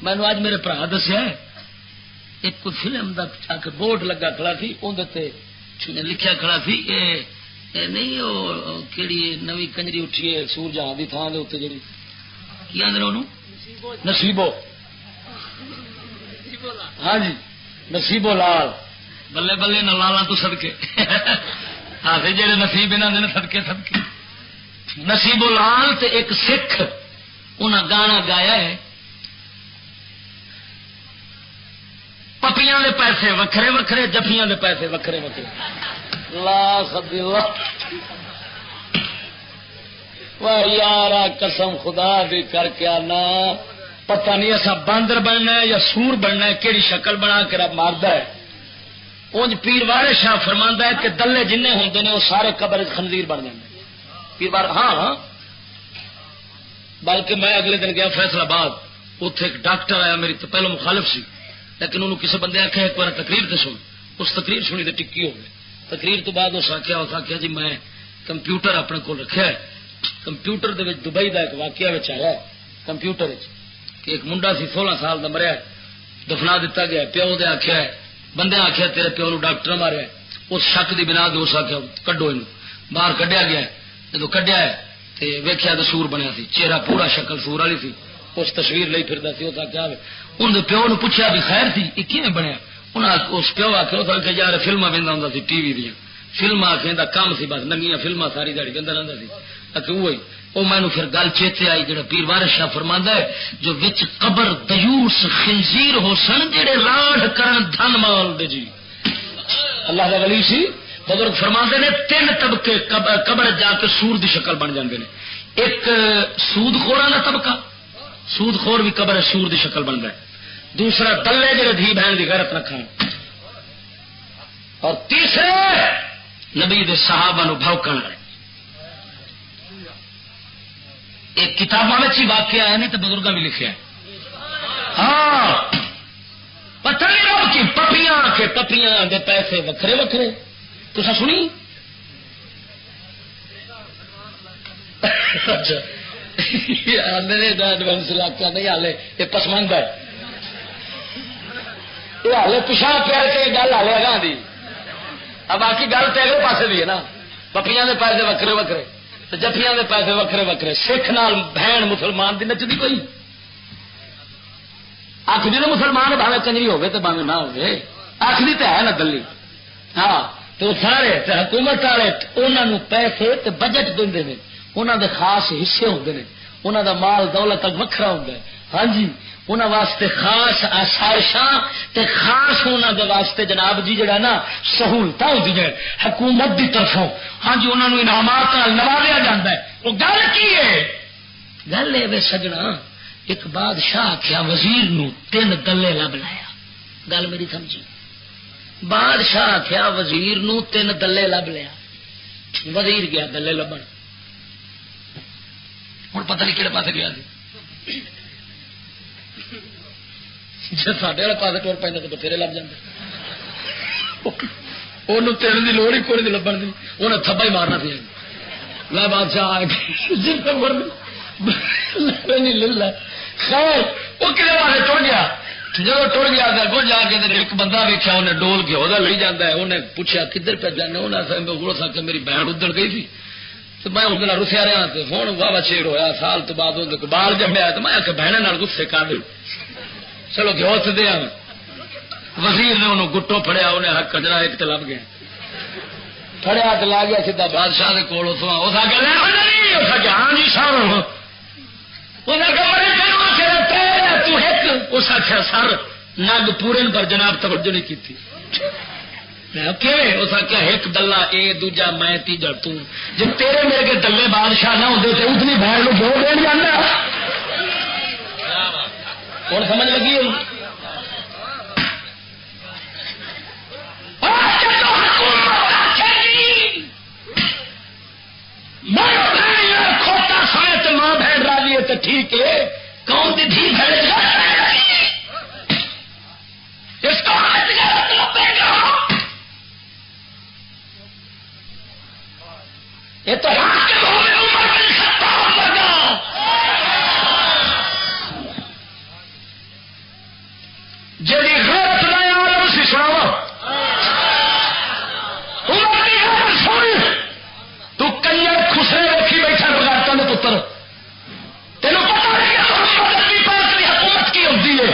مینو اج میرے برا دسیا ایک کوئی فلم کا بورڈ لگا کھڑا سی اندر لکھیا کھڑا سی نہیں وہ کہڑی نوی کنجری اٹھی ہے سور جہاں کی تھان کے جی کی آدھے انہوں نصیبو ہاں جی نصیبو لال بلے بلے نہ لالا تو سدکے ہاں جہے نصیب یہاں نے سدکے سدکے نصیبو لال تے ایک سکھ انہیں گانا گایا ہے پپیاں دے پیسے وکھرے وکھرے جفیاں دے پیسے وکھرے وکھرے لا خبی یار قسم خدا دی کر کے آنا پتہ نہیں ایسا باندر بننا ہے یا سور بننا ہے کہڑی شکل بنا کے رب مارد ہے اونج پیر وارث شاہ فرماندا ہے کہ دلے جن ہوندے نے وہ سارے قبر خنزیر بن جاندے پیر وار ہاں بلکہ میں اگلے دن گیا فیصل آباد اتنے ایک ڈاکٹر آیا میری تو پہلو مخالف سی لیکن انہوں کسی بندے آخیا ایک بار تقریر تو سن اس تقریر سنی تو ٹکی ہو گئی تقریر تو بعد اس آخیا جی میں کمپیوٹر اپنے کو رکھا ہے کمپیوٹر دبئی کا ایک واقعہ آیا کمپیوٹر کہ ایک منڈا سی 16 سال کا مریا دفنا دیتا گیا پیو دے آخیا ہے بندے آخیا تیرے پیو نو ڈاکٹر ماریا اس شک کی بنا اس آخیا کڈو یہ باہر کڈیا گیا جب کڈیا ہے تو ویخیا تو سور بنیا سی چہرہ پورا شکل سور والی سی اس تصویر لئی پھردا سی اس آخیا انہوں پیو نو پوچھا بھی خیر تھی یہ کیون بنیا انہیں اس پیو آخیا اس یار فلما وہدا ہوں سی ٹی وی دیا فلما آخر کا کام سی بس ننگیاں فلما ساری دیہی وہدا رہتا سی وہی وہ مینو پھر گل چیتے آئی جڑا پیر وارث شاہ فرماندا ہے جو وچ قبر دیوس خنزیر ہو سن جڑے لاڈ کرن دھن مال دے جی اللہ دا ولی سی بزرگ فرماندے نے 3 طبقے قبر جا کے سور دی شکل بن جاندے نے ایک سود خوراں دا طبقہ سود خور بھی قبر سور دی شکل بنتا ہے دوسرا دلے جڑے دھی بہن دی غیرت رکھا اور تیسرے نبی دے صحابہ نو بھوکن والے ایک کتابوں میں ہی واقعہ آیا نہیں تو بزرگوں بھی لکھا ہے ہاں پتہ نہیں رب کی پپیاں دے پیسے وکھرے وکھرے تو سنی ایڈوانس علاقہ نہیں ہالے یہ پسماندہ ہے یہ ہالے پچھا پیر کے گل ہالے اگاں دی اب باقی گل تو اگلے پاسے دی ہے نا پپیاں دے پیسے وکھرے وکھرے جفیاں دے پیسے وکھرے وکھرے سکھ نال بہن مسلمان دی نچدی کوئی آخری تو مسلمان بھاوے کنجری ہوگی تو بھاوے نہ ہوگی آخری تو ہے نا دلی ہاں تو سارے حکومت والے انہوں پیسے تے بجٹ دے انہوں دے خاص حصے ہوتے ہیں انہوں دا مال دولت وکھرا ہوتا ہے ہاں جی انہوں واسطے خاص آسائشاں تے خاص انہوں دے واسطے جناب جی جڑا نا سہولت ہوتی ہیں حکومت دی طرفوں ہاں جی انہوں انعامات نوازیا جاتا ہے وہ گل کی ہے گل ہے سجنا ایک بادشاہ آخیا وزیر نو 3 دلے لب لایا گل میری سمجھی بادشاہ آخیا وزیر نو 3 دلے لب لیا وزیر گیا دلے لبن ہوں پتہ نہیں کہڑے پاس گیا جی ساڈے والے پاس ٹور پہ تو بتھیرے لب جاتے وہ تیرے کی لوڑ ہی کوئی نہیں لبن کی انہیں تھبا ہی مارنا پیا میں بادشاہ خیر وہ کہنے والے ٹر گیا جب ٹر گیا گھر جا کے ایک بندہ ویکیا انہیں ڈول کے وہ لے جانا ہے انہیں پوچھا کدھر پہ جانا انہیں میری بہن ادھر گئی تھی تو میں اس دن رسیا رہا تو ہوں واہ چیر ہوا سال تو بعد وہ بال جمیا تو میں بہن گسے کر دوں چلو گھو سے دیا وزیر نے انہوں گٹو پڑیا انہیں کجرا ایک تو لب گیا پڑیا تو لا گیا سیدا بادشاہ کے کول اس ہاں جی سر اس آخیا سر نگ پورے پر جناب توجہ نہیں کی اس آخیا ایک دلہ اے دوجا میں تیجا تو جی تیرے میرے کے دلے بادشاہ نہ ہوتے تو اتنی بہن کو جوڑ دین جانا کون سمجھ لگی کھوتا سائے تو ماں بہن راضی ہے تو ٹھیک ہے کون سی ٹھیک ہے اس کو یہ تو جی غیرت نہ عالم سی سناوا تو کنجر خسرے رکھی بیٹھا بغیرتاں دے پتر تینوں پتہ نہیں پاک کی حکومت کی ہوتی ہے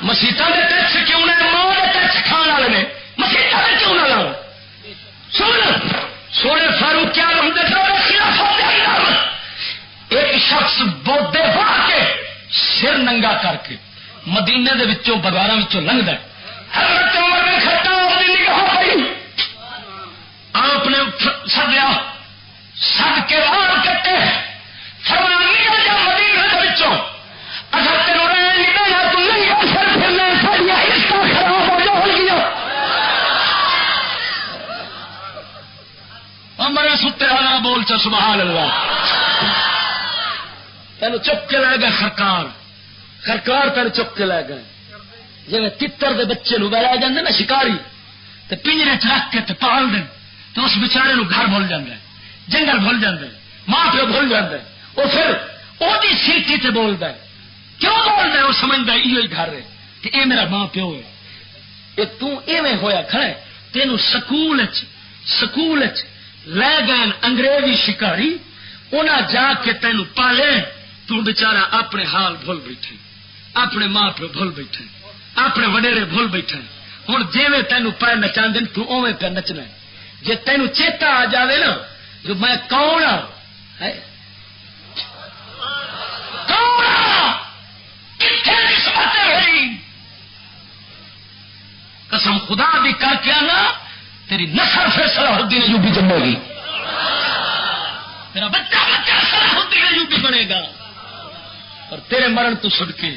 مسیطاں دے ٹیکس کیوں نے ماں دے ٹیکس کھان والے نے مسیطاں دے کیوں نہ لاؤ سن سونے فاروق کیا ہم دے ایک شخص بودے باہ کے سر ننگا کر کے مدینے دے وچوں بازاراں وچوں لنگدا ہے حضرت عمر نے خطاب دی نگاہ پئی آپ نے سدیا سد کے وار کٹے فرمایا نکل جا مدینے دے وچوں اگر تینوں رہن نہیں دینا تو ننگا سر پھرنا ساڈیاں عزتاں خراب ہو جان گیاں عمر ستے والا بول چا سبحان اللہ تینوں چپ کے لے گئے خرکار تین چپ کے لے گئے جی تتر دے بچے نو بہ جاندے نا شکاری تے پنجرے چ رکھ کے تے پال دیں تو اس بیچارے نو گھر بھول جاندا ہے جنگل بھول جاندا ہے ماں پیو بھول جاندا ہے وہ پھر وہی سیٹی تے بولدا ہے کیوں بولدا ہے وہ سمجھدا ہے یہ گھر ہے کہ اے میرا ماں پیو ہے اے تو ایویں ہویا کھڑا ہے تینوں سکول لے گئے انگریزی شکاری انہاں جا کے تینوں پالے تو بیچارہ اپنے حال بھول بیٹھے اپنے ماں پیو بھول بیٹھے اپنے وڈیرے بھول بیٹھے ہوں جیویں تینوں پیر نچا دین تو اویں پہ نچنا ہے جی تینوں چیتا آ جائے نا جو میں کون ہوں قسم خدا بھی کر کے آنا تیری نسل پھر صلاح الدین ایوبی جمے گی تیرا بچہ صلاح الدین ایوبی بنے گا اور تیرے مرن تو سڑ کے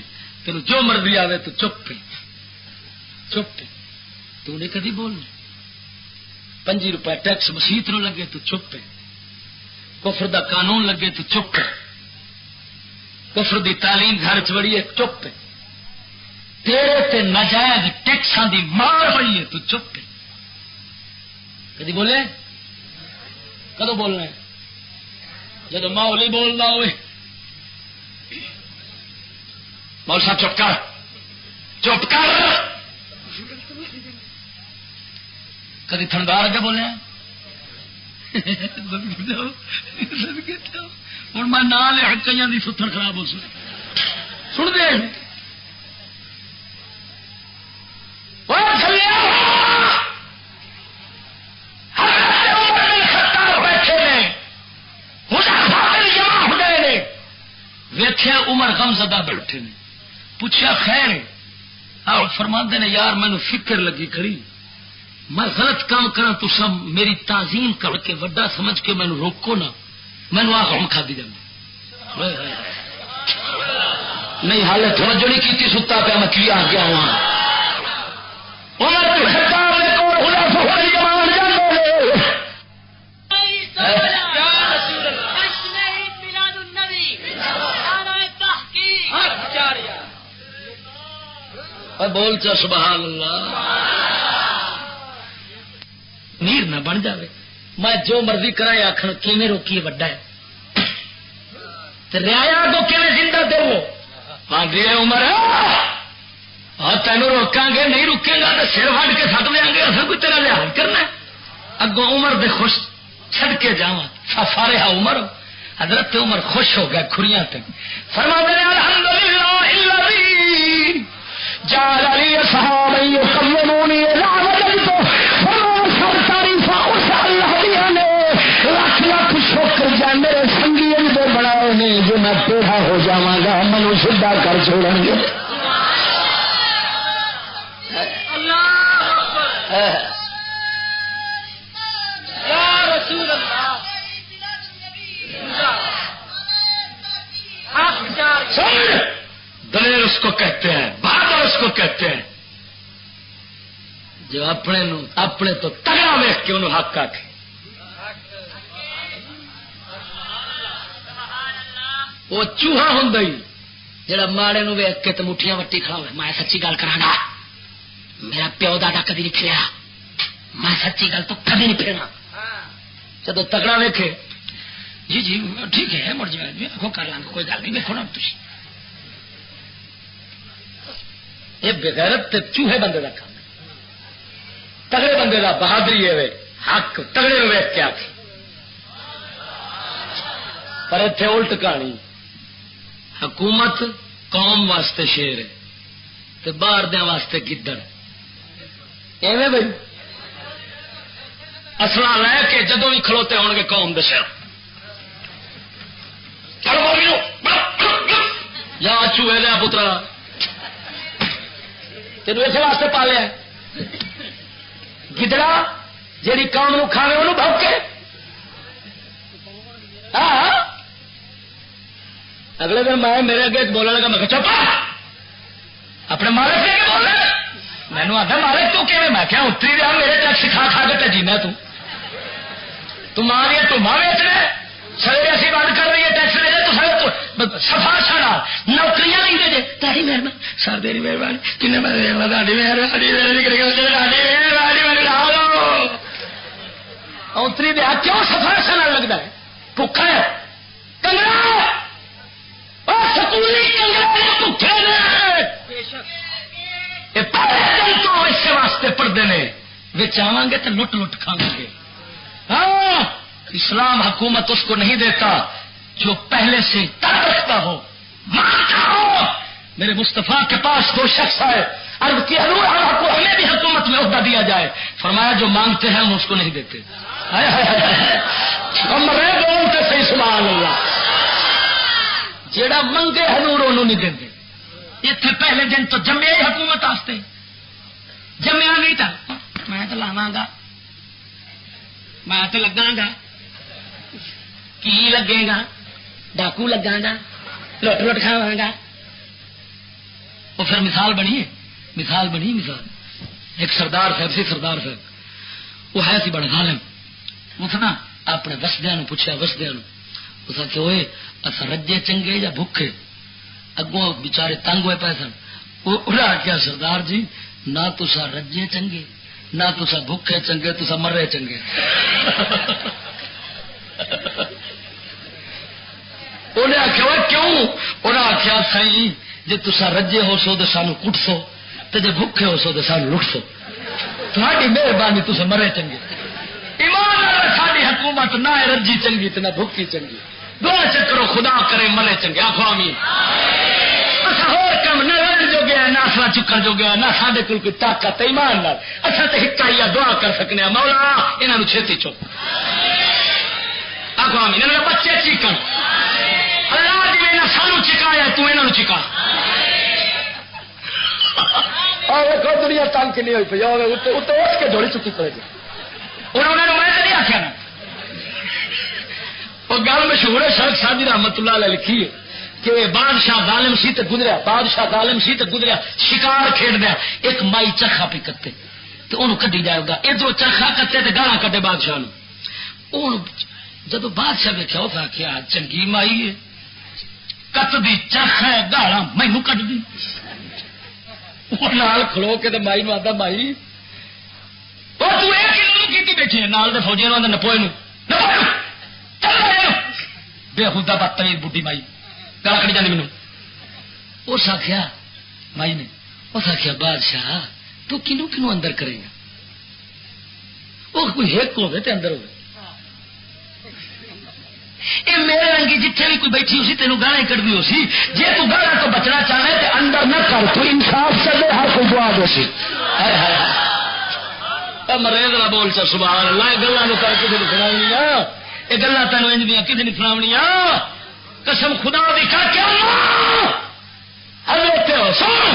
تینوں جو مرضی آوے تو چپ تو نے کدی بولنا 5 روپے ٹیکس مسیت نو لگے تو چپ ہے کفر دا قانون لگے تو چپ ہے کفر دی تعلیم گھر چڑی ہے چپ ہے تیرے تے ناجائز ٹیکساں دی مار ہوئی ہے تو چپ ہے کدی بولے کدو بولنا ہے جب ماحول ہی بولنا ہوئے مول صاحب چپ کر کدی تھندار اگے بولے ہوں میں نہ لیا کئی ستر خراب ہو سن دے ویخیا عمر غمزدہ بیٹھے نے پوچھا خیر فرماندے نے یار مینو فکر لگی کھڑی میں غلط کام کرا تو سب میری تعظیم کر کے وڈا سمجھ کے مینو روکو نا مینو آ ہم کھا دی جانا نہیں حال توجہ نہیں کی ستا پیا میں کیا گیا ہوں بول چا سبحان اللہ میر نہ بن جاوے میں جو مرضی کرا آخر کیویں روکیے وڈا ہے ریا کو کیویں زندہ دو ہاں دے عمر ہاں تینوں روکاں گے نہیں روکے گا تو سر وڈ کے سٹ دیا گے اصل کوئی تیرا لحاظ کرنا اگوں عمر دے خوش چھڈ کے جاواں سارے عمر حضرت عمر خوش ہو گیا کھڑیاں تک فرما دے الحمدللہ الذی جعل لي اصحابا يقوموني الى وجهه فما سرتاري فاوسع الله ديانے لاکھ لاکھ شکر جا میرے سنگی دے بنائے نے جو میں تیرا ہو جاواں گا منو سیدھا کر چھوڑیں گے اللہ اکبر یا رسول اللہ دلیر اس کو کہتے ہیں بہادر اس کو کہتے ہیں جو اپنے تو تگڑا ویخ کے انہوں حق آکھے وہ چوہا ہوں جڑا ماڑے نو ویخ کے تو مٹھیاں وٹی کھڑا ہوئے میں سچی گل کرانا میرا پیو دادا کدی نہیں پھریا میں سچی گل تو کدی نہیں پھرنا جب تگڑا ویکھے جی جی ٹھیک ہے مڑ جائے کر لیں گے کوئی گل نہیں ویکو نا تھی یہ بغیرت تے چوہے بندے کا کام ہے. تگڑے بندے کا بہادری ہے حق تگڑے نو ویخ کے آخ. پر اتنے الٹ کہانی حکومت قوم واسطے شیر ہے تے باہر دیا واسطے گدڑ. ایویں بھائی اصلا لے کے جدوں بھی کھلوتے ہون گے قوم دے سر یا چوہے لیا پترا تین اس واسطے پالیا گدڑا جیڑی قوم نو کھاوے انہوں بھوکے. اگلے دن میں میرے اگے بولنے لگا میں چپ اپنے مالک سے بول مینو آتا مالک تو کہ میں کیا اتری رہا میرے ٹیکس کھا کھا کے جینا تم آ رہی ہے تم آ رہے سر ایسی بات کر رہی ہے ٹیکس لے تو سفارشا نوکریاں نہیں دے تاری مہربانی سر تیری مہربانی کن اتری دیا کیوں سفارشا نہ لگتا ہے بھوکا ہے اس واسطے پڑھتے ہیں آواں گے تو لٹ لٹ کھا گے. ہاں اسلام حکومت اس کو نہیں دیتا جو پہلے سے طاقت رکھتا ہو مانتا ہو. میرے مصطفیٰ کے پاس دو شخص آئے عرض کی حضور ہمیں بھی حکومت میں عہدہ دیا جائے. فرمایا جو مانگتے ہیں ہم اس کو نہیں دیتے. بولتے صحیح سبحان اللہ. جیڑا منگے حضور انہوں نہیں دیں. اتنے پہلے دن تو جمیا ہی حکومت واسطے جمیا نہیں تھا. میں تو لاواں گا میں تو لگا گا کی لگے گا ڈاکو لگا گا لٹ لٹ کھاوا گا. وہ پھر مثال بنی مثال ایک سردار صاحب سی سردار صاحب وہ ہے سی بڑا ظالم. اس نا اپنے وسدیا پوچھا وسدیا اس آخیا ہوئے اصا رجے چنگے یا بھوکے اگوں بچارے تنگ ہوئے پے سن. انہیں آخیا سردار جی نہ تسا رجے چنگے نہ تسا بھوکے چنگے تسا مرے چنگے. انہیں آخیا کیوں؟ انہیں آخیا سی جی تسا رجے ہو سو تو سانو کٹ سو تو جی بھوکے ہو سو تو سانو لٹ سو. تھوڑی مہربانی تسا مرے چنگے. ایمان ساری حکومت نہ رجی چنگی تو نہ بھوکی چنگی. دعا چکرو خدا کرے مرے چنگے. آخو آمین. کم نہ رج جو گیا نہ اصلا چکن جو گیا نہ سارے کول کوئی طاقت ایمان نال اصا تو ہکائی دعا کر سکنے ہیں مولا انہوں چھتی چک. آخو آمین. انہوں نے بچے چیکن اللہ جی نے سانو چکایا تو انہوں چکا. دیکھو دنیا تنگ کنی ہوئی پی اٹھ کے جوڑی چکی پڑے گی. انہوں نے میں نہیں آخیا نا وہ گل مشہور ہے شرک شاہی رحمت اللہ علیہ لکھی ہے کہ بادشاہ ظالم سی تے گزریا بادشاہ ظالم سی تے گزریا شکار کھیڈ دیا ایک مائی چرخا پی کتے تو انہوں کڈی جائے گا ادھر چرخا کتے تے گالا کٹے بادشاہ نو. جب بادشاہ ویکیا وہ آخیا چنگی مائی ہے کت دی چرخا ہے گالا مینو کٹ دی. وہ نال کھلو کے مائی نو آتا مائی کی بیٹھی ہے نال دے فوجی نو نپوئے بے خدا بدتمیز بڈھی مائی گالا کٹی جانی مینو. اس آخیا مائی نے اس آخیا بادشاہ تو کنو کنو اندر کرے گا وہ کوئی ہیک ہوگی تے اندر ہوگی. یہ میرے رنگی جتنے بھی کوئی بیٹھی اسی تینوں گالا کٹتی ہو سی. جی تو گالا تو بچنا چاہے تو اندر نہ کر تو انصاف چلے ہر کوئی دعا دو سی. مرے گلا بول چا سبحان اللہ. یہ گلا کر کسی نے سناونی یہ گلا تینوں انج دیا کسی نے سناونی قسم خدا دی کر کے سن.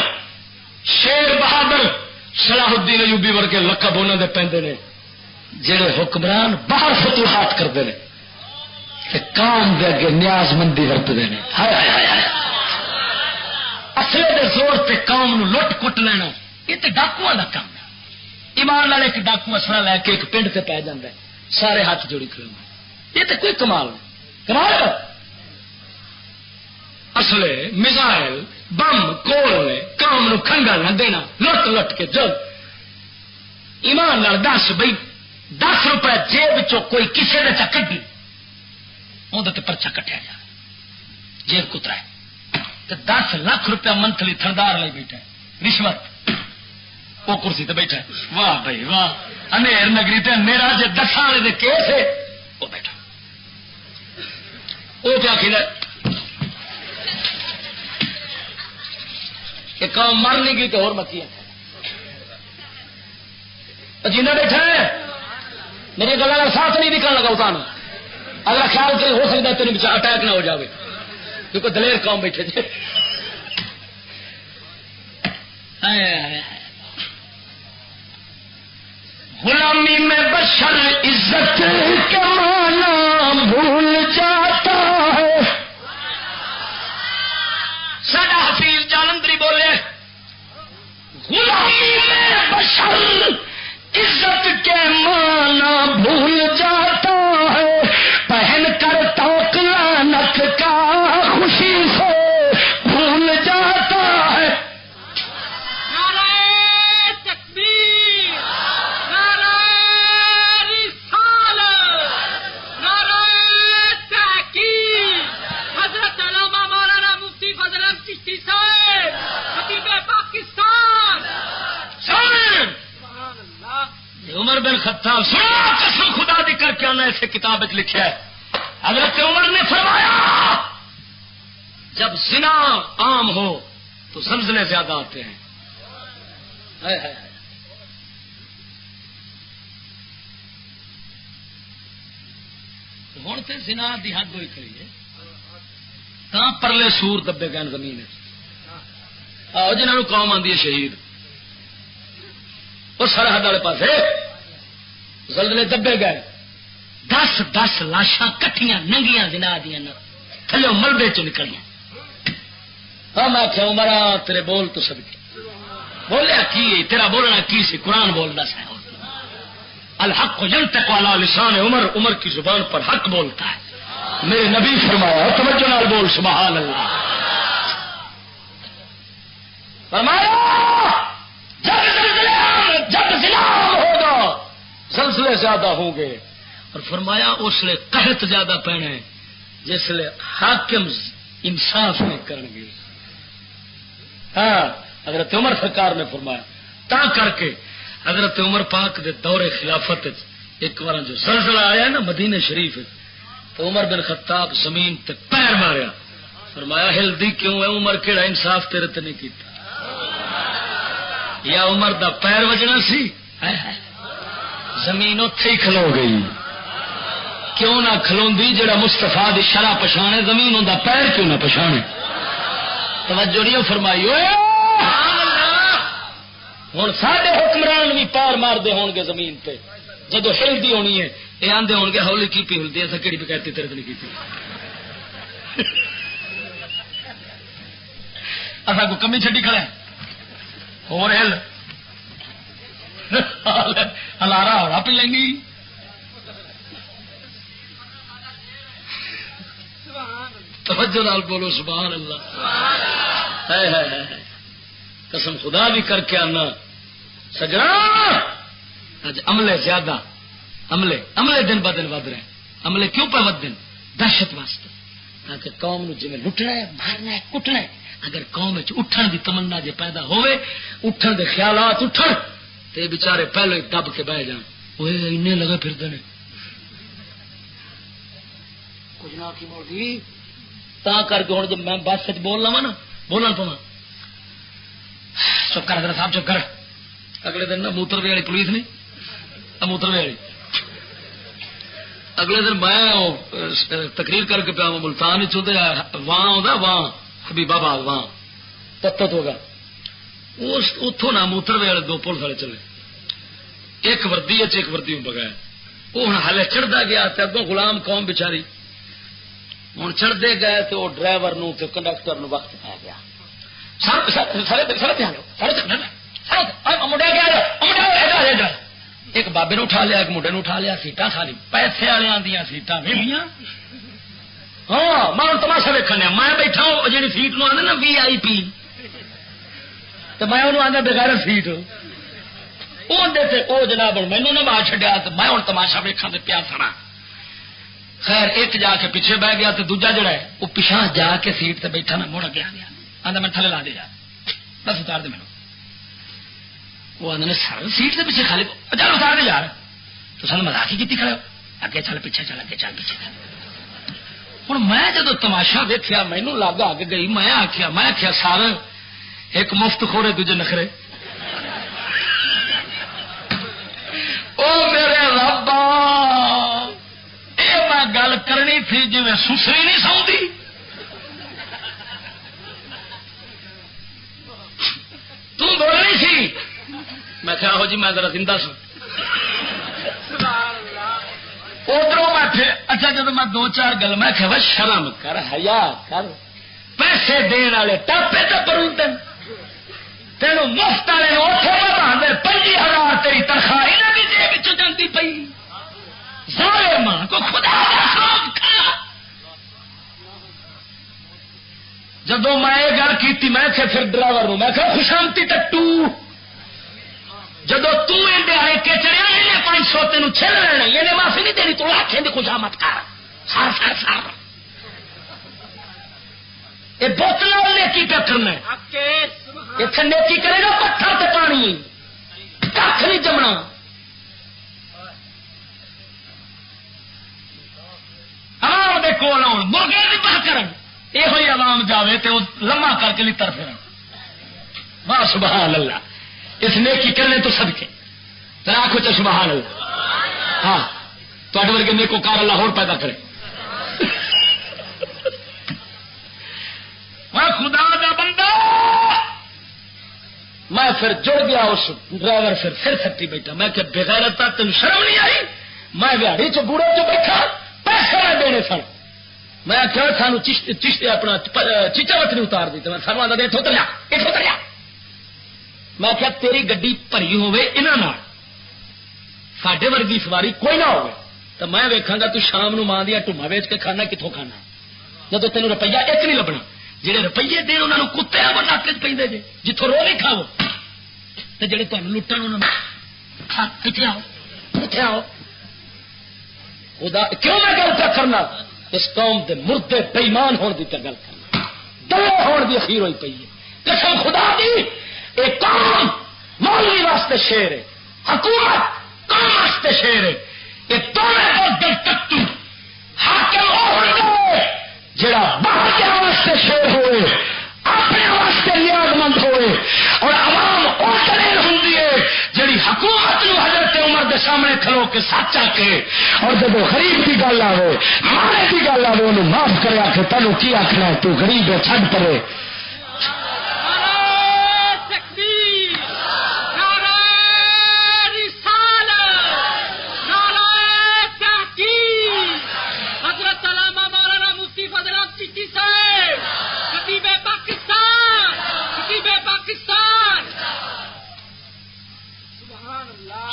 شیر بہادر صلاح الدین ایوبی ورگے لقب انہوں نے پہنتے ہیں جہے حکمران باہر فتوحات کرتے ہیں کام دے اگے نیاز مندی ورتتے ہیں. اصلے دے زور تے قوم نو لٹ کٹ لینا یہ تو ڈاکواں دا کام ہے. ایمان نال ایک ڈاکو اسرا لے کے ایک پنڈ تے پی جاتا ہے سارے ہاتھ جوڑی کھڑے. یہ تو کوئی کمال نہیں. کمال اصلے میزائل بم کول قوم نو کھنگا نہ دینا لٹ لٹ کے جل. ایمان نال دس بھائی 10 روپے جیب کوئی کسی نے چا کٹی اندر پرچا کٹیا جائے جیب کترا ہے تو 10 لاکھ روپیہ منتھلی تھردار لے بیٹھا رشوت وہ کرسی تے بیٹھا. واہ بھائی واہ، انیر نگری تے میرا جے 10 والے دے کیس ہے وہ بیٹھا. وہ کیا کھیلا کہ قوم مر نہیں گئی تو اور مکی جینا بیٹھا ہے. میری گلا کا ساتھ نہیں نکلنے لگا اتنا. اگر خیال کرے ہو سکتا ہے تیرے پیچھے اٹیک نہ ہو جاوے کیونکہ دلیر قوم بیٹھے تھے. غلامی میں بشر عزت کے معنی بھول جاتا ہے. ساڈا حفیظ جالندری بولے غلامی میں بشر عزت کے معنی بھول جاتا ہے. پہن کر توق لعنت کا خوشی سے بھول جاتا ہے. عمر بن خطاب سنا قسم خدا دی کر کے انہوں نے اسے کتاب لکھا ہے. حضرت عمر نے فرمایا جب زنا عام ہو تو زلزلے زیادہ آتے ہیں. ہوں تو زنا دی حد ہوئی کھڑی ہے. پرلے سور دبے گئے زمین جنہوں قوم آتی ہے شہید وہ سرحد والے پاس زلزلے دبے گئے. 10 لاشاں کٹیاں ننگیاں زنا دیا تھلے ملبے چ نکلیاں. میں کیا عمرا تیرے بول تو سب بولیا کی تیرا بولنا کی سی؟ قرآن بولنا سا الحق ینطق علی لسان عمر. عمر کی زبان پر حق بولتا ہے. میرے نبی فرمایا توجہ نال بول سبحان اللہ. فرمایا جب زنا ہوگا زلزلے زیادہ ہوں گے. اور فرمایا اس لیے قحط زیادہ پینے جس لیے حاکم انصاف نہیں کریں گے. ہاں حضرت عمر سرکار نے فرمایا تا کر کے حضرت عمر پاک دے دور خلافت ایک بار جو زلزلہ آیا نا مدینے شریف تو عمر بن خطاب زمین تے پیر ماریا. فرمایا ہلدی کیوں ہے؟ عمر کیڑا انصاف تیرے تے نہیں کیتا؟ یا عمر دا پیر وجنا سی؟ زمین اتے ہی کھلو گئی. کیوں نہ کھلوندی جڑا مستفا دی شرع پچھانے زمین ہوندا پیر کیوں نہ پچھانے؟ توجہ نہیں فرمائی. ہوں سارے حکمران بھی پیر مارتے ہون گے زمین پہ جدو ہلدی ہونی ہے یہ آدھے ہون گے ہولی کی پی ہلدی ایسا کہڑی بکیرتی تیرے نہیں کی اصا کو کمی چڈی کھڑے اور ہل ہلارا ہوا پی لینی. توجہ نال بولو سبحان اللہ. قسم خدا بھی کر کے آنا سجنا اج عملے زیادہ عملے دن ب دن ود رہے. عملے کیوں پہ ود دن؟ دہشت واسطے تاکہ قوم نو جی لٹنا ہے مارنا ہے کٹنا ہے. اگر قوم اٹھن دی تمنا جے پیدا ہوئے اٹھن دے خیالات اٹھن تے بیچارے پہلے ہی دب کے بہ جان. وہ اینے لگے پھرتے ہیں کچھ نہ کی موڑی تا کر کے ہوں جب میں بس بول لوا نا بولنا پوا چپ کر حضرت صاحب چپ کر. اگلے دن نا موتروے والی پولیس نہیں موتروے والی اگلے دن میں تقریر کر کے پیا ملتان چاہتے وہاں آتا وہاں حبیبہ آباد وہاں پتت ہوگا اتوں نہ موتروے والے 2 پولیس والے چلے ایک وردی ایک وردی بغیر. وہ ہوں ہالے چڑھتا گیا اگوں غلام قوم بچاری ہوں چڑھتے گئے تو ڈرائیور کنڈکٹر وقت پی گیا. ایک بابے نے اٹھا لیا ایک منڈے اٹھا لیا سیٹاں ساری پیسے والے سیٹاں ویلیاں. ہاں میں تماشا ویکھنے میں بیٹھا جی سیٹ نو آدھے نا VIP تو میں انہوں آدھا بغیر سیٹ وہ جناب مینو نہ باہر چڈیا تو میں ہوں تماشا ویکھا تو پیا سنا. خیر ایک جا کے پیچھے بہ گیا تو دوجا جڑا ہے وہ پیچھا جا کے سیٹ سے بیٹھا نا مڑ گیا آدھا میں تھلے لا دے جا بس اتار دے میرے وہ آدھے سر سیٹ کے پیچھے خالی چل اتار دے یار تو سن مزاق ہی کی کھڑے اگے چل پیچھے چل اگے چل پیچھے ہوں میں جدو تماشا دیکھا مینو لگ آ کے گئی میں آخیا سر ایک مفت خورے دوجے نخرے او میرے ربا یہ میں گل کرنی تھی جی میں سسری نہیں سوندی تم بولنی سی میں کہا ہو جی میں ذرا زندہ سو ادھر میں اچھا جب میں دو چار گل میں کہ شرم کر حیا کر پیسے دن والے ٹاپے تو پرو تینوں مفت والے اتنے بتا 50,000 تیری تنخواہ یہاں کی جیب چلتی پی ظالم کو خدا جدو میں یہ گل کی میں کہ پھر ڈرائیور میں کہ خوشامتی ٹٹو جدو تیارے کے چڑیا 500 تین چھل لینا یہ معافی نہیں دینی تو آخیں خوشامت کر سار سار سار یہ بوتل نیکی پہ کرنا اتنے نیکی کرے گا پتھر سے پانی کھ نہیں جمنا عوام دے کول آن مرغے نہیں پا کر یہ عوام جاوے تو لما کر کے لڑ پھر واہ سبحان اللہ اس نیکی کرنے تو صدقے تو آخو چا سبحان اللہ ہاں تے ورگے نیکو کار اللہ ہور پیدا کرے خدا دا بندہ میں پھر جڑ گیا اس ڈرائیور پھر سٹی بیٹھا میں کہ بغیرتا تین شرم نہیں آئی میں دیہڑی چ بوڑھے چ بیٹھا پیسے نہ دینے سن میں کیا سانو چشتی اپنا چیچا وت نہیں اتار دی تو میں سانو آتا اتو تریا اتو تریا میں کیا تیری گڈی بھری ہوے انہاں ساڈے ورگی سواری کوئی نہ ہوے تو میں ویکھاں گا تو شام نو ماں دیا ٹھما ویچ کے کھانا کتوں کھانا جدو تینوں روپیہ ایک نہیں لبنا جہے روپیے دین انہوں کتے ناکے پہ جی جتوں رو بھی کھاو تو جہے تمہیں لٹن انہوں کتنے آؤ کتنے آؤ خدا کیوں میں گل پہ کرنا اس قوم دے مردے بےمان ہونے کی گل کرنا دلے ہونے کی اخیر ہوئی پی ہے قسم خدا دی ایک قوم مولوی واسطے شیر ہے حکومت قوم واسطے شیر ہے یہ دونوں دل تک حاکم ہونے جڑا باہر کے واسطے شیر ہوئے اپنے واسطے نیاز مند ہوئے اور عوام اوکلین ہوں جڑی حکومت نو حضرت عمر کے سامنے کھلو کے سچ آ کے اور جب غریب کی گل آئے مارے کی گل آئے انہوں معاف کرے آ کے تینوں کی آخنا ہے تو غریب ہے چھڈ پرے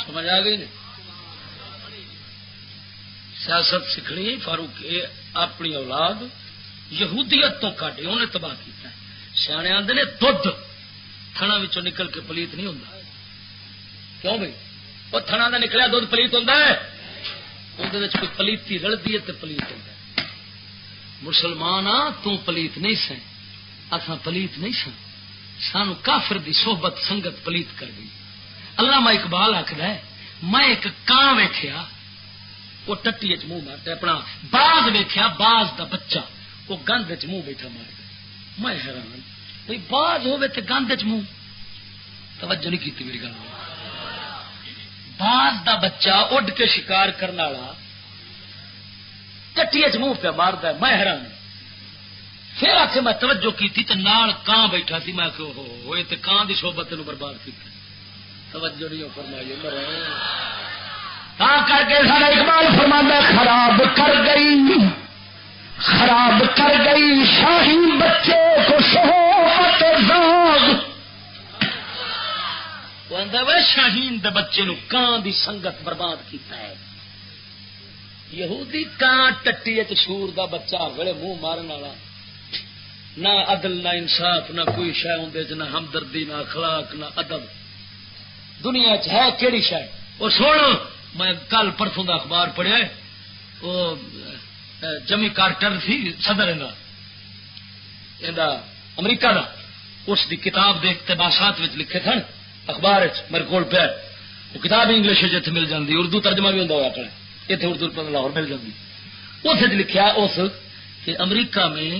سمجھ آ گئی سیاست سیکھنی فاروق اپنی اولاد یہودیت تو کاٹے انہیں تباہ کیا سیانے آدھے نے دھد تھنا نکل کے پلیت نہیں ہوتا کیوں بھائی وہ تھنا کا نکلیا دھد پلیت ہوتا ہے اندر کوئی پلیتی رلتی ہے تو پلیت ہوتا ہے مسلمان آ پلیت نہیں سیں اصا پلیت نہیں سن سانو کافر دی صحبت سنگت پلیت کر گئی علامہ اقبال آخر ہے میں ایک کان ویخیا وہ ٹٹی چ منہ مارتا اپنا باز ویخیا باز دا بچہ وہ گند چ منہ بیٹھا مارتا میں حیران بھائی باز ہوے تو گند چ منہ توجہ نہیں کی میری گل باز دا بچہ اڈ کے شکار کرنے والا ٹٹی چ منہ پہ مارتا میں حیران پھر آ کے میں توجہ کی تو نال کان بیٹھا سی میں ہوئے تو کان کی صحبت تینوں برباد کی توجہ نہیں فرمائی کر کے سارا اقبال فرمانا خراب کر گئی شاہین بچے کو صحبت زاغ وہ شاہین دے بچے نو کان دی سنگت برباد کیتا ہے یہودی کان ٹٹی سور دا بچہ بڑے منہ مارن والا نہ عدل نہ انصاف نہ کوئی شے اندر نہ ہمدردی نہ اخلاق نہ ادب دنیا چ ہے کیڑی شے اور سن میں کل پرسوں دا اخبار پڑھیا وہ جمی کارٹر تھی صدر امریکہ دا اس دی کتاب دے اقتباسات وچ لکھے تھن اخبار میرے کو پہ وہ کتاب انگلش اتنے مل جاتی، اردو ترجمہ بھی ہوں اپنے اتنے اردو لاہور مل جاتی. اس لکھا اس کہ امریکہ میں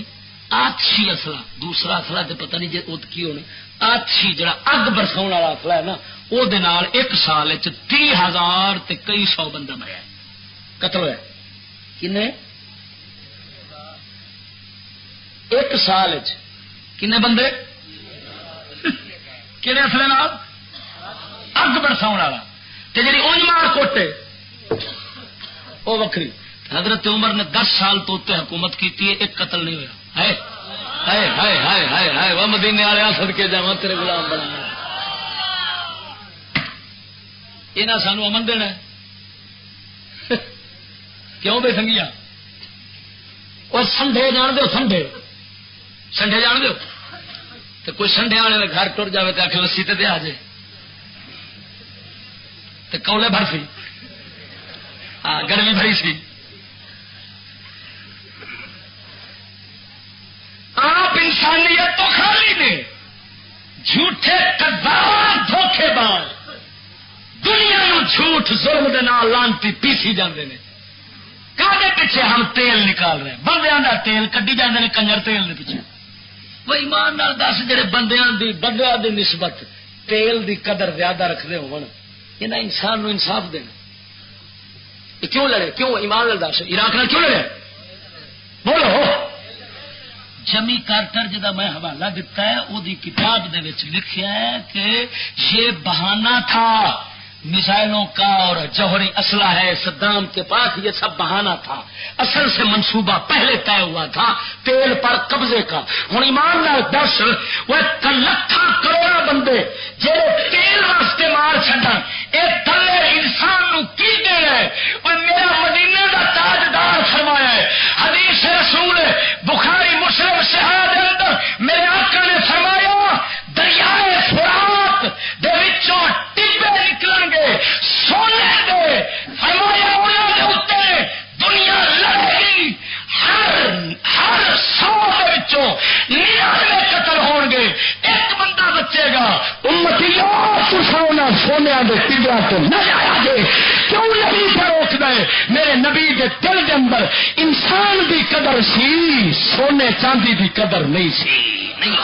آتشی اسلحہ، دوسرا اسلحہ تو پتہ نہیں جی کی ہونا، آتشی جڑا اگ برساؤ والا اسلحہ ہے نا، وہ ایک سال 30,000 تے کئی سو بندہ مریا قتل ہوا. کنے ایک سال کنے بندے کہڑے اصل اگ برساؤ والا تے جی اون مار کوٹے وہ وکری. حضرت عمر نے 10 سال تو اتنے حکومت کی ایک قتل نہیں ہوا. ہائے ہائے ہائے ہائے ہائے ہائے وہ مدینے والے صدقے جاواں تیرے غلام بنا یہاں سانو امن دینا کیوں بے سنگیا. اور سنڈے جان دو، سنڈے سنڈے جان دو تو کوئی سنڈے والے گھر ٹر جائے تو آخر لسی تے آ جائے تو کولے بھر سی. ہاں گرمی بھری سی. آپ انسانیت تو خالی نے جھوٹے کذاب دھوکے باز دنیا نو جھوٹ ظلم دے نال لانتی پیسی جاندے نے. کاہدے پیچھے ہم تیل نکال رہے ہیں؟ بندیاں دا تیل کڈی جاندے نے کنجر تیل دے پیچھے. وہ ایمان نال دس جڑے بندیاں دی نسبت تیل دی قدر زیادہ رکھتے ہون انہاں انسان نو انصاف دینا. یہ کیوں لڑے؟ کیوں ایمان نال دس عراق نال کیوں لڑے؟ بولو. جمی کارٹر جدا میں حوالہ دیتا ہے وہ کتاب دے وچ لکھیا ہے کہ یہ بہانہ تھا میزائلوں کا اور جوہری اسلحہ ہے صدام کے پاس، یہ سب بہانہ تھا. اصل سے منصوبہ پہلے طے ہوا تھا تیل پر قبضے کا. ہوں ایمان نال دس وہ لکھاں کروڑا بندے جہے تیل واسطے مار چڈن یہ تھلے انسان نو کی دے رہے. اور میرا مدینے کا تاجدار فرمایا ہے حدیث رسول بخاری مسلم صحیح دے اندر میرے آقا نے فرمایا دریائے فرات دے وچوں ٹبے نکلن گے سونے دے. فرمایا انہاں دے اوتے دنیا لڑے گی. ہر 100 دے وچوں 99 قتل ہون گے، ایک بندہ بچے گا. امتیو تساں سونے دے ٹبیاں تو نہ جایا جے. کیوں نبی پہ روک دے؟ میرے نبی دے دل دے اندر انسان دی قدر سی، سونے چاندی دی قدر نہیں سی. نہیں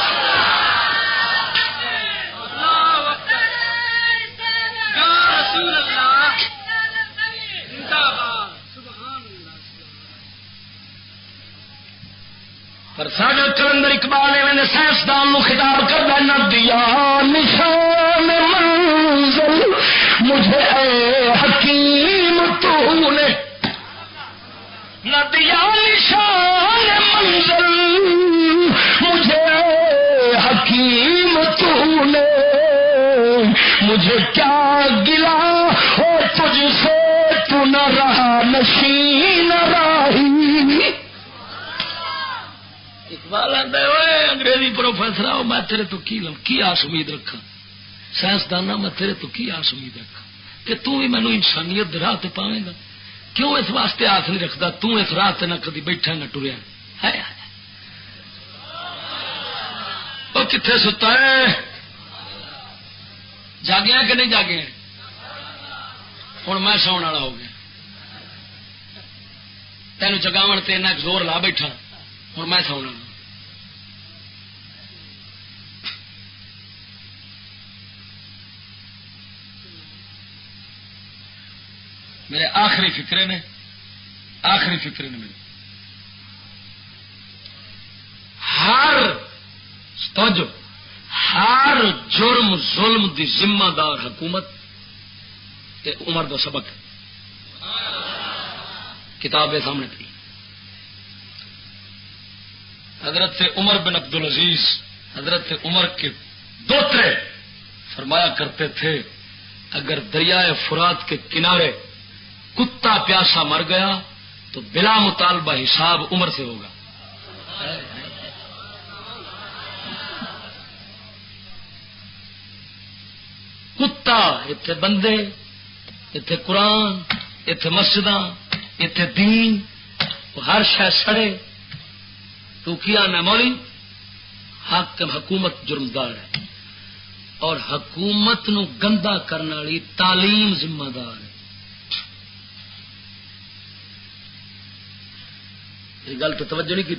پر ساڈا کلندر اقبال نے سائنسدان کو خطاب کر نہ دیا نشان منزل مجھے اے حکیم تو نے، نہ دیا نشان منزل مجھے اے حکیم تو نے، مجھے کیا گلا ہو تجھ سے تو نہ رہا نشین راہی. اقبال آتا ہے انگریزی پروفیسر آؤ میں تیرے تو کی آس امید رکھا، سائنسدانا میں تیرے تو کی آس امید رکھا کہ تو بھی مینو انسانیت راہ تے پاویں گا. کیوں اس واسطے ہاتھ نہیں رکھتا؟ تو اس راہ تے نہ کدی بیٹھا نہ ٹریا. وہ کتنے ستا ہے؟ جاگیا کہ نہیں جاگیا؟ ہوں میں سونے والا ہو گیا، تینوں جگاون تے اتنا زور لا بیٹھا، ہوں میں سونا. میرے آخری فکرے نے میرے ہر جرم ظلم دی ذمہ دار حکومت تے عمر دا سبق ہے. کتاب کے سامنے پڑھی حضرت عمر بن عبد العزیز حضرت عمر کے دوترے فرمایا کرتے تھے اگر دریائے فرات کے کنارے کتا پیاسا مر گیا تو بلا مطالبہ حساب عمر سے ہوگا. کتا اتنے بندے، اتنے قرآن، اتنے مسجد، اتنے دین، ہر شہ سڑے. تو کیا نہ مولی حاکم حکومت جرمدار ہے. اور حکومت نو گندا کرنے والی تعلیم ذمہ دار ہے. یہ گل تو توجہ نہیں کی.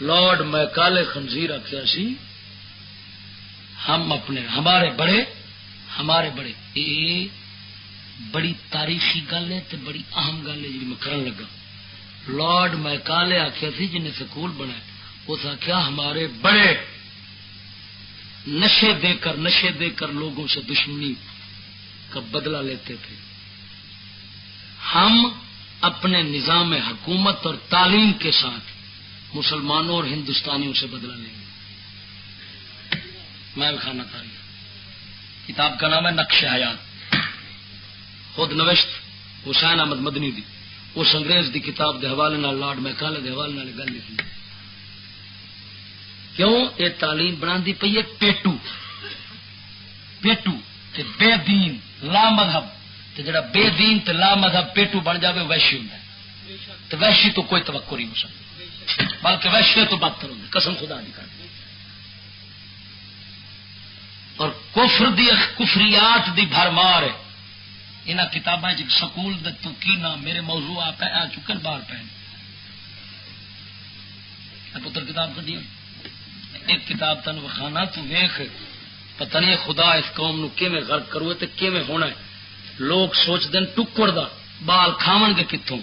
لارڈ میکالے خنزیر آخیا سی ہم اپنے ہمارے بڑے یہ بڑی تاریخی گل ہے بڑی اہم گل ہے جی میں کرن لگا. لارڈ میکالے آخیا سی جن سکول بنایا اس آخیا ہمارے بڑے نشے دے کر لوگوں سے دشمنی کا بدلہ لیتے تھے. ہم اپنے نظام حکومت اور تعلیم کے ساتھ مسلمانوں اور ہندوستانیوں سے بدلہ لیں گے. میں خانہ تاریخ کتاب کا نام ہے نقش حیات، خود نوشت حسین احمد مدنی دی. اس انگریز دی کتاب دے حوالے نال لارڈ میکالے دے حوالے نال گل لکھی. کیوں یہ تعلیم بنا دی پئی ہے پیٹو تے بے دین لا مذہب تے جڑا بے دین تے لا مذہب پیٹو بن جاوے وحشی ہوندا ہے. تے وحشی تو کوئی توقع نہیں ہو سکتا بلکہ وحشی تو بدتر ہوندا. قسم خدا دی کر. اور کفر دی کفریات دی بھرمار ہے انہاں کتاباں وچ. سکول دے تو کی نام میرے موضوع آپ آ چکے باہر پے پتر کتاب کڈی ایک کتاب تن وکھانا تو ویخ پتہ نہیں خدا اس قوم نو کیویں غرق کرو تے کیویں ہونا ہے. لوگ سوچ دین ٹکڑ دا بال کھاون گے کتوں.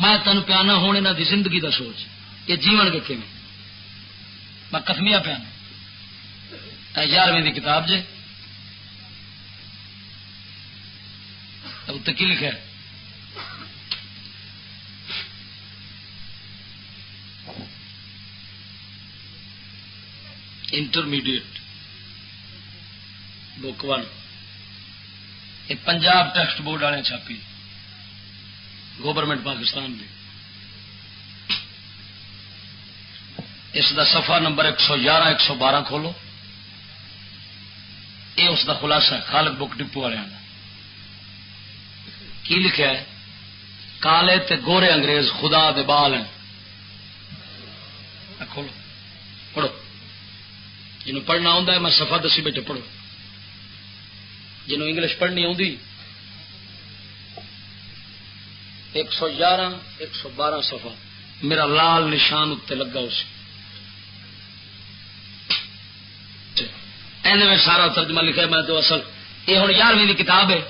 میں تینوں پیانا ہوں انہاں دی زندگی دا سوچ یہ جیون گے کیویں. میں قسمیہ پیانا 11ویں دی کتاب جے اتنے کی لکھا ہے انٹرمیڈیٹ بک 1 یہ پنجاب ٹیکسٹ بورڈ والے چھاپی گورنمنٹ پاکستان دی. اس دا صفحہ نمبر 111 112 کھولو. یہ اس دا خلاصہ ہے خالق بک ڈپو والوں کا. کی لکھا ہے کالے تے گورے انگریز خدا دے بال ہیں. کھولو پڑھو جنہوں پڑھنا آتا ہے میں صفحہ دسی بیٹھے پڑھو. جنہوں انگلش پڑھنی آتی 111 112 صفحہ میرا لال نشان اتنے لگا اس میں سارا ترجمہ لکھا. میں تو اصل یہ ہوں 11ویں کی کتاب ہے.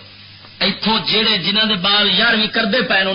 اتوں جہے جنہ دے بال 11ویں کرتے پے